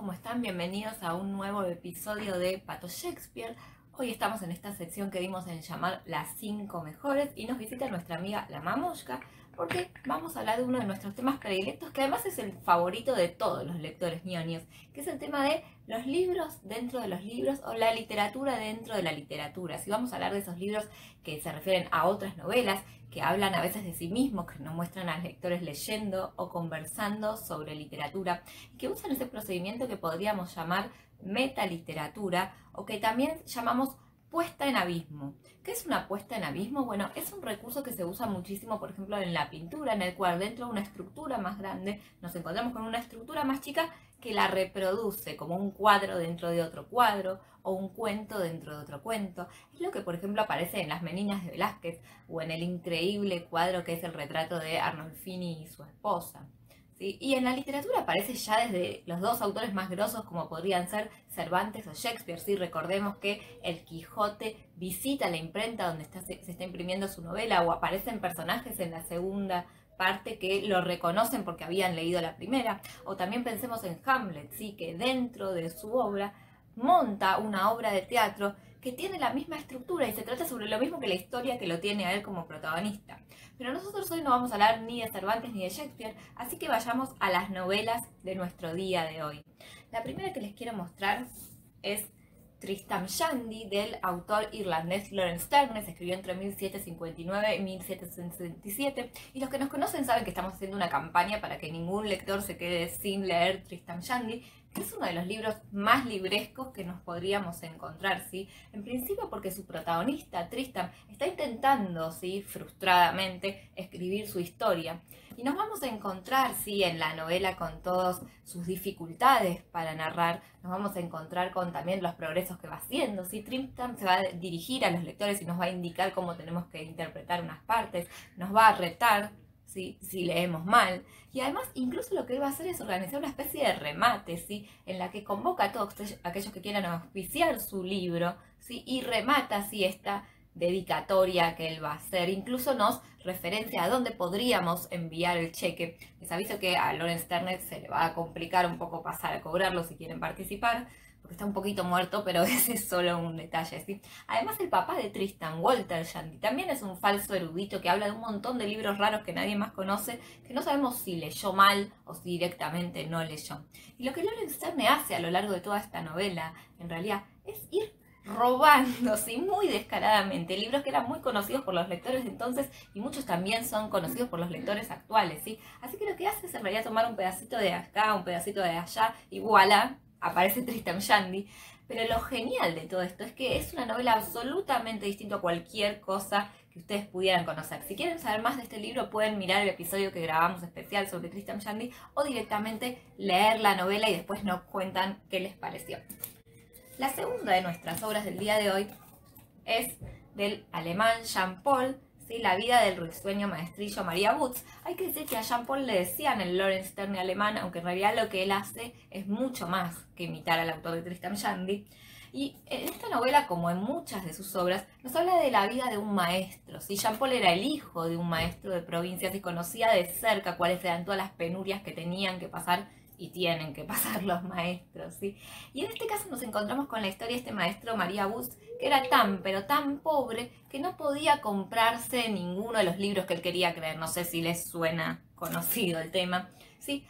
¿cómo están? Bienvenidos a un nuevo episodio de Pato Shakespeare. Hoy estamos en esta sección que dimos en llamar las 5 mejores y nos visita nuestra amiga la Mamushka porque vamos a hablar de uno de nuestros temas predilectos que además es el favorito de todos los lectores ñoños, que es el tema de los libros dentro de los libros o la literatura dentro de la literatura. Si vamos a hablar de esos libros que se refieren a otras novelas, que hablan a veces de sí mismos, que nos muestran a los lectores leyendo o conversando sobre literatura, que usan ese procedimiento que podríamos llamar metaliteratura o que también llamamos puesta en abismo. ¿Qué es una puesta en abismo? Bueno, es un recurso que se usa muchísimo, por ejemplo, en la pintura, en el cual dentro de una estructura más grande nos encontramos con una estructura más chica que la reproduce como un cuadro dentro de otro cuadro o un cuento dentro de otro cuento. Es lo que, por ejemplo, aparece en Las Meninas de Velázquez o en el increíble cuadro que es el retrato de Arnolfini y su esposa. ¿Sí? Y en la literatura aparece ya desde los dos autores más grosos como podrían ser Cervantes o Shakespeare. ¿Sí? Recordemos que el Quijote visita la imprenta donde se está imprimiendo su novela o aparecen personajes en la segunda parte que lo reconocen porque habían leído la primera. O también pensemos en Hamlet, ¿sí? Que dentro de su obra monta una obra de teatro que tiene la misma estructura y se trata sobre lo mismo que la historia que lo tiene a él como protagonista. Pero nosotros hoy no vamos a hablar ni de Cervantes ni de Shakespeare, así que vayamos a las novelas de nuestro día de hoy. La primera que les quiero mostrar es Tristram Shandy, del autor irlandés Lawrence Sterne. Se escribió entre 1759 y 1767. Y los que nos conocen saben que estamos haciendo una campaña para que ningún lector se quede sin leer Tristram Shandy, que es uno de los libros más librescos que nos podríamos encontrar, ¿sí? En principio porque su protagonista, Tristram, está intentando, ¿sí?, frustradamente escribir su historia. Y nos vamos a encontrar, sí, en la novela con todas sus dificultades para narrar, nos vamos a encontrar con también los progresos que va haciendo, ¿sí? Tristram se va a dirigir a los lectores y nos va a indicar cómo tenemos que interpretar unas partes, nos va a retar, ¿sí?, si leemos mal. Y además, incluso lo que él va a hacer es organizar una especie de remate, ¿sí?, en la que convoca a todos aquellos que quieran auspiciar su libro, ¿sí?, y remata, ¿sí?, esta dedicatoria que él va a hacer. Incluso nos referencia a dónde podríamos enviar el cheque. Les aviso que a Lawrence Sterne se le va a complicar un poco pasar a cobrarlo si quieren participar, porque está un poquito muerto, pero ese es solo un detalle, ¿sí? Además, el papá de Tristram, Walter Shandy, también es un falso erudito que habla de un montón de libros raros que nadie más conoce, que no sabemos si leyó mal o si directamente no leyó. Y lo que Lawrence Sterne hace a lo largo de toda esta novela, en realidad, es ir robándose muy descaradamente libros que eran muy conocidos por los lectores de entonces y muchos también son conocidos por los lectores actuales, ¿sí? Así que lo que hace es en realidad tomar un pedacito de acá, un pedacito de allá y voilà, aparece Tristram Shandy. Pero lo genial de todo esto es que es una novela absolutamente distinta a cualquier cosa que ustedes pudieran conocer. Si quieren saber más de este libro pueden mirar el episodio que grabamos especial sobre Tristram Shandy o directamente leer la novela y después nos cuentan qué les pareció. La segunda de nuestras obras del día de hoy es del alemán Jean Paul, ¿sí?, La vida del risueño maestrillo María Boots. Hay que decir que a Jean Paul le decían el Lawrence Sterne alemán, aunque en realidad lo que él hace es mucho más que imitar al autor de Tristram Shandy. Y en esta novela, como en muchas de sus obras, nos habla de la vida de un maestro, ¿sí? Jean Paul era el hijo de un maestro de provincias y conocía de cerca cuáles eran todas las penurias que tenían que pasar y tienen que pasar los maestros, ¿sí? Y en este caso nos encontramos con la historia de este maestro María Boots, que era tan, pero tan pobre que no podía comprarse ninguno de los libros que él quería creer. No sé si les suena conocido el tema, ¿sí?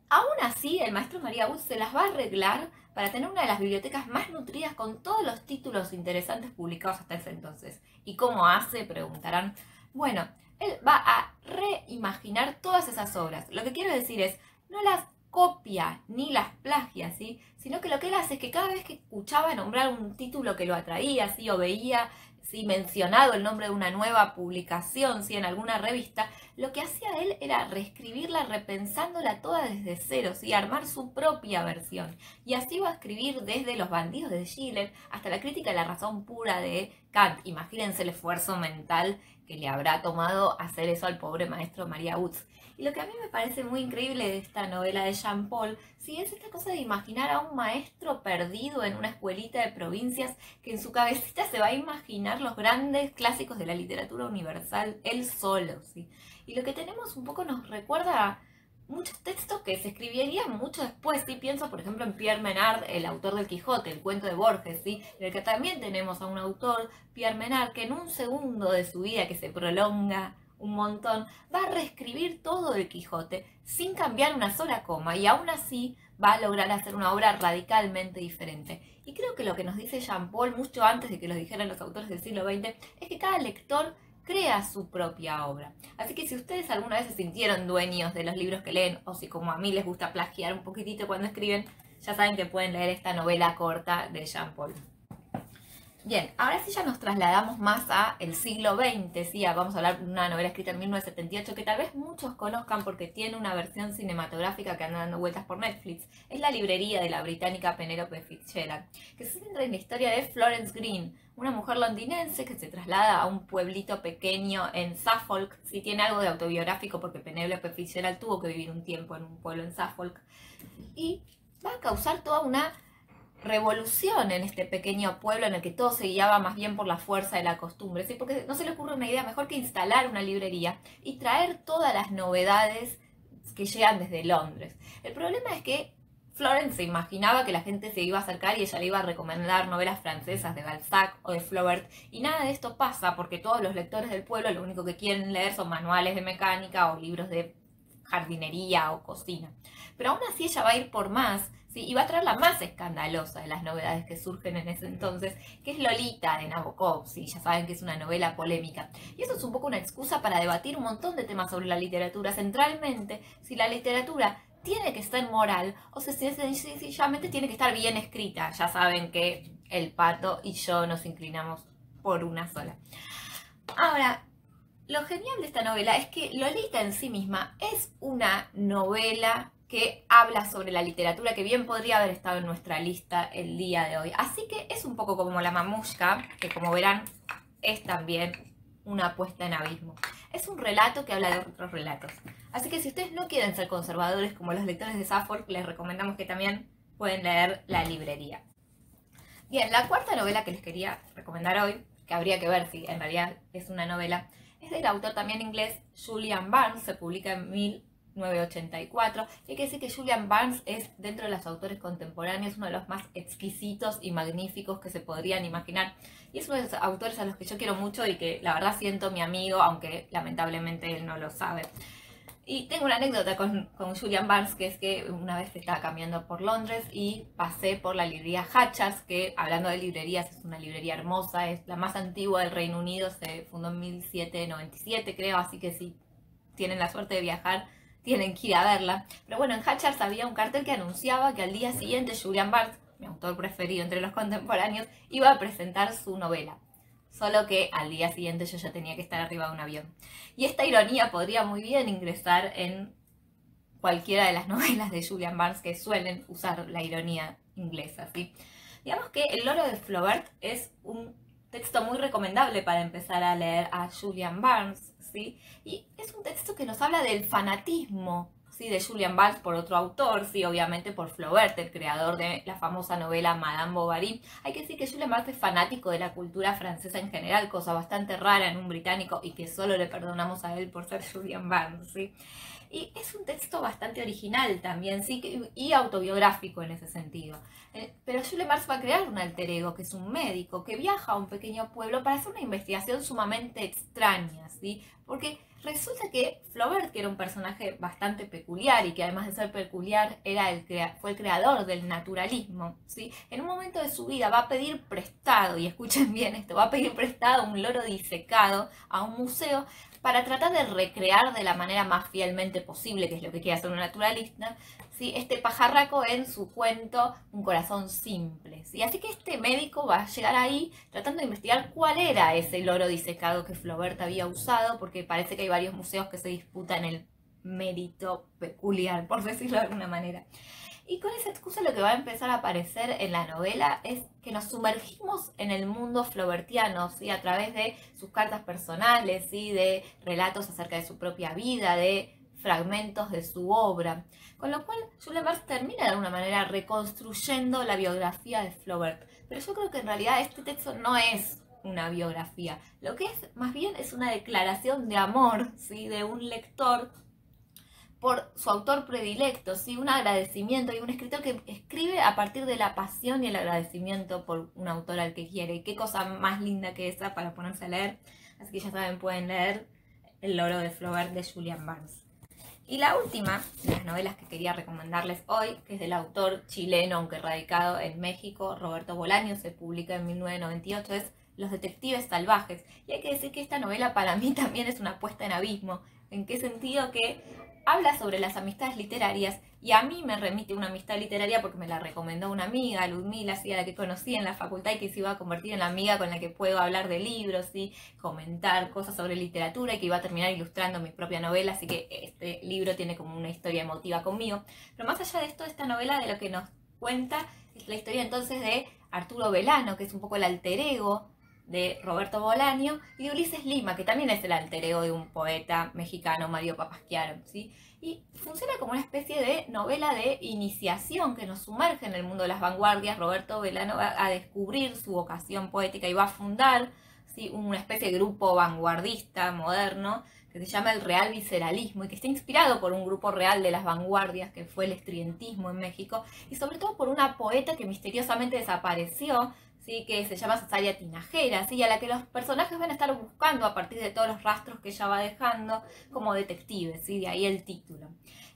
Aún así, el maestro María Boots se las va a arreglar para tener una de las bibliotecas más nutridas con todos los títulos interesantes publicados hasta ese entonces. ¿Y cómo hace?, preguntarán. Bueno, él va a reimaginar todas esas obras. Lo que quiero decir es, no las copia ni las plagia, ¿sí?, sino que lo que él hace es que cada vez que escuchaba nombrar un título que lo atraía, ¿sí?, o veía, ¿sí?, mencionado el nombre de una nueva publicación, ¿sí?, en alguna revista, lo que hacía él era reescribirla, repensándola toda desde cero, ¿sí?, armar su propia versión. Y así va a escribir desde Los bandidos de Schiller hasta la crítica de la razón pura de Kant. Imagínense el esfuerzo mental que le habrá tomado hacer eso al pobre maestro María Boots. Y lo que a mí me parece muy increíble de esta novela de Jean Paul, sí, es esta cosa de imaginar a un maestro perdido en una escuelita de provincias que en su cabecita se va a imaginar los grandes clásicos de la literatura universal, él solo, ¿sí? Y lo que tenemos un poco nos recuerda muchos textos que se escribirían mucho después, ¿sí? Pienso, por ejemplo, en Pierre Menard, el autor del Quijote, el cuento de Borges, ¿sí? En el que también tenemos a un autor, Pierre Menard, que en un segundo de su vida, que se prolonga un montón, va a reescribir todo el Quijote sin cambiar una sola coma, y aún así va a lograr hacer una obra radicalmente diferente. Y creo que lo que nos dice Jean Paul, mucho antes de que lo dijeran los autores del siglo XX, es que cada lector crea su propia obra. Así que si ustedes alguna vez se sintieron dueños de los libros que leen, o si como a mí les gusta plagiar un poquitito cuando escriben, ya saben que pueden leer esta novela corta de Jean Paul. Bien, ahora sí ya nos trasladamos más a el siglo XX, ¿sí? Vamos a hablar de una novela escrita en 1978 que tal vez muchos conozcan porque tiene una versión cinematográfica que anda dando vueltas por Netflix. Es La librería, de la británica Penelope Fitzgerald, que se centra en la historia de Florence Green, una mujer londinense que se traslada a un pueblito pequeño en Suffolk. Sí, tiene algo de autobiográfico porque Penelope Fitzgerald tuvo que vivir un tiempo en un pueblo en Suffolk. Y va a causar toda una revolución en este pequeño pueblo en el que todo se guiaba más bien por la fuerza de la costumbre, ¿sí? Porque no se le ocurre una idea mejor que instalar una librería y traer todas las novedades que llegan desde Londres. El problema es que Florence se imaginaba que la gente se iba a acercar y ella le iba a recomendar novelas francesas de Balzac o de Flaubert, y nada de esto pasa porque todos los lectores del pueblo lo único que quieren leer son manuales de mecánica o libros de jardinería o cocina. Pero aún así ella va a ir por más, ¿sí? Y va a traer la más escandalosa de las novedades que surgen en ese entonces, que es Lolita de Nabokov, ¿sí? Ya saben que es una novela polémica. Y eso es un poco una excusa para debatir un montón de temas sobre la literatura, centralmente si la literatura tiene que ser moral o si sencillamente tiene que estar bien escrita. Ya saben que el Pato y yo nos inclinamos por una sola. Ahora, lo genial de esta novela es que Lolita en sí misma es una novela que habla sobre la literatura, que bien podría haber estado en nuestra lista el día de hoy. Así que es un poco como La Mamushka, que como verán es también una puesta en abismo. Es un relato que habla de otros relatos. Así que si ustedes no quieren ser conservadores como los lectores de Suffolk, les recomendamos que también pueden leer La librería. Bien, la cuarta novela que les quería recomendar hoy, que habría que ver si en realidad es una novela, es del autor también inglés Julian Barnes, se publica en 1984. Y hay que decir que Julian Barnes es, dentro de los autores contemporáneos, uno de los más exquisitos y magníficos que se podrían imaginar. Y es uno de los autores a los que yo quiero mucho y que la verdad siento mi amigo, aunque lamentablemente él no lo sabe. Y tengo una anécdota con Julian Barnes, que es que una vez estaba caminando por Londres y pasé por la librería Hatchards, que hablando de librerías es una librería hermosa, es la más antigua del Reino Unido, se fundó en 1797 creo, así que si tienen la suerte de viajar tienen que ir a verla. Pero bueno, en Hatchards había un cartel que anunciaba que al día siguiente Julian Barnes, mi autor preferido entre los contemporáneos, iba a presentar su novela. Solo que al día siguiente yo ya tenía que estar arriba de un avión. Y esta ironía podría muy bien ingresar en cualquiera de las novelas de Julian Barnes que suelen usar la ironía inglesa, ¿sí? Digamos que El loro de Flaubert es un texto muy recomendable para empezar a leer a Julian Barnes, ¿sí? Y es un texto que nos habla del fanatismo, ¿sí? De Julian Barnes por otro autor, sí, obviamente por Flaubert, el creador de la famosa novela Madame Bovary. Hay que decir que Julian Barnes es fanático de la cultura francesa en general, cosa bastante rara en un británico y que solo le perdonamos a él por ser Julian Barnes, ¿sí? Y es un texto bastante original también, sí, y autobiográfico en ese sentido. Pero Julian Barnes va a crear un alter ego, que es un médico, que viaja a un pequeño pueblo para hacer una investigación sumamente extraña, ¿sí? Porque resulta que Flaubert, que era un personaje bastante peculiar y que además de ser peculiar fue el creador del naturalismo, ¿sí? En un momento de su vida va a pedir prestado, y escuchen bien esto, va a pedir prestado un loro disecado a un museo para tratar de recrear de la manera más fielmente posible, que es lo que quiere hacer un naturalista, ¿sí? Este pajarraco en su cuento Un corazón simple, ¿sí? Así que este médico va a llegar ahí tratando de investigar cuál era ese loro disecado que Flaubert había usado, porque parece que hay varios museos que se disputan el mérito peculiar, por decirlo de alguna manera. Y con esa excusa lo que va a empezar a aparecer en la novela es que nos sumergimos en el mundo flaubertiano, ¿sí? A través de sus cartas personales, ¿sí? De relatos acerca de su propia vida, de fragmentos de su obra. Con lo cual Julian Barnes termina de alguna manera reconstruyendo la biografía de Flaubert. Pero yo creo que en realidad este texto no es una biografía. Lo que es más bien es una declaración de amor, ¿sí? De un lector por su autor predilecto, ¿sí? Un agradecimiento y un escritor que escribe a partir de la pasión y el agradecimiento por un autor al que quiere. Y qué cosa más linda que esa para ponerse a leer. Así que ya saben, pueden leer El loro de Flaubert de Julian Barnes. Y la última de las novelas que quería recomendarles hoy, que es del autor chileno, aunque radicado en México, Roberto Bolaño, se publica en 1998, es Los detectives salvajes. Y hay que decir que esta novela para mí también es una puesta en abismo. ¿En qué sentido? Que habla sobre las amistades literarias y a mí me remite una amistad literaria porque me la recomendó una amiga, Ludmila, a la que conocí en la facultad y que se iba a convertir en la amiga con la que puedo hablar de libros y comentar cosas sobre literatura y que iba a terminar ilustrando mi propia novela, así que este libro tiene como una historia emotiva conmigo. Pero más allá de esto, esta novela de lo que nos cuenta es la historia entonces de Arturo Belano, que es un poco el alter ego de Roberto Bolaño, y de Ulises Lima, que también es el alter ego de un poeta mexicano, Mario Papasquiaro, ¿sí? Y funciona como una especie de novela de iniciación que nos sumerge en el mundo de las vanguardias. Roberto Belano va a descubrir su vocación poética y va a fundar, ¿sí?, una especie de grupo vanguardista moderno que se llama el Real Visceralismo y que está inspirado por un grupo real de las vanguardias que fue el estridentismo en México y sobre todo por una poeta que misteriosamente desapareció, ¿sí?, que se llama Cesárea Tinajera, ¿sí?, a la que los personajes van a estar buscando a partir de todos los rastros que ella va dejando como detectives, ¿sí?, de ahí el título.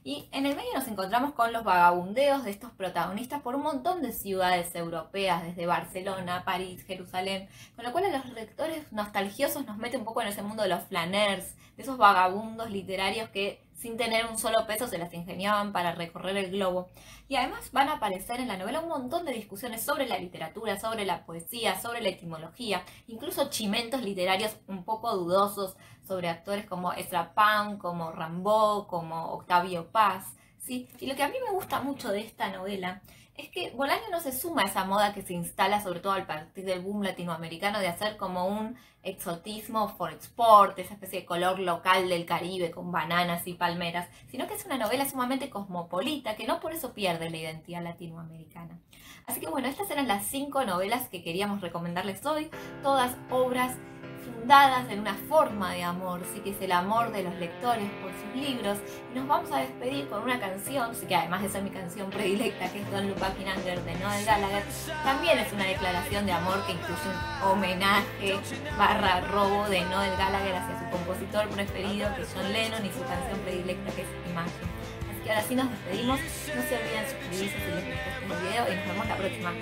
Y en el medio nos encontramos con los vagabundeos de estos protagonistas por un montón de ciudades europeas, desde Barcelona, París, Jerusalén, con lo cual a los lectores nostalgiosos nos mete un poco en ese mundo de los flaneurs, de esos vagabundos literarios que sin tener un solo peso se las ingeniaban para recorrer el globo. Y además van a aparecer en la novela un montón de discusiones sobre la literatura, sobre la poesía, sobre la etimología, incluso chimentos literarios un poco dudosos sobre actores como Ezra Pound, como Rimbaud, como Octavio Paz, ¿sí? Y lo que a mí me gusta mucho de esta novela es que Bolaño no se suma a esa moda que se instala sobre todo a partir del boom latinoamericano de hacer como un exotismo for export, esa especie de color local del Caribe con bananas y palmeras, sino que es una novela sumamente cosmopolita que no por eso pierde la identidad latinoamericana. Así que bueno, estas eran las 5 novelas que queríamos recomendarles hoy, todas obras fundadas en una forma de amor, sí, que es el amor de los lectores por sus libros. Y nos vamos a despedir con una canción, sí, que además de ser mi canción predilecta, que es Don't Look Back in Anger de Noel Gallagher, también es una declaración de amor que incluye un homenaje barra robo de Noel Gallagher hacia su compositor preferido, que es John Lennon, y su canción predilecta, que es Imagine. Así que ahora sí nos despedimos, no se olviden suscribirse si les gustó este video y nos vemos la próxima.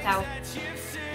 Chao, chao.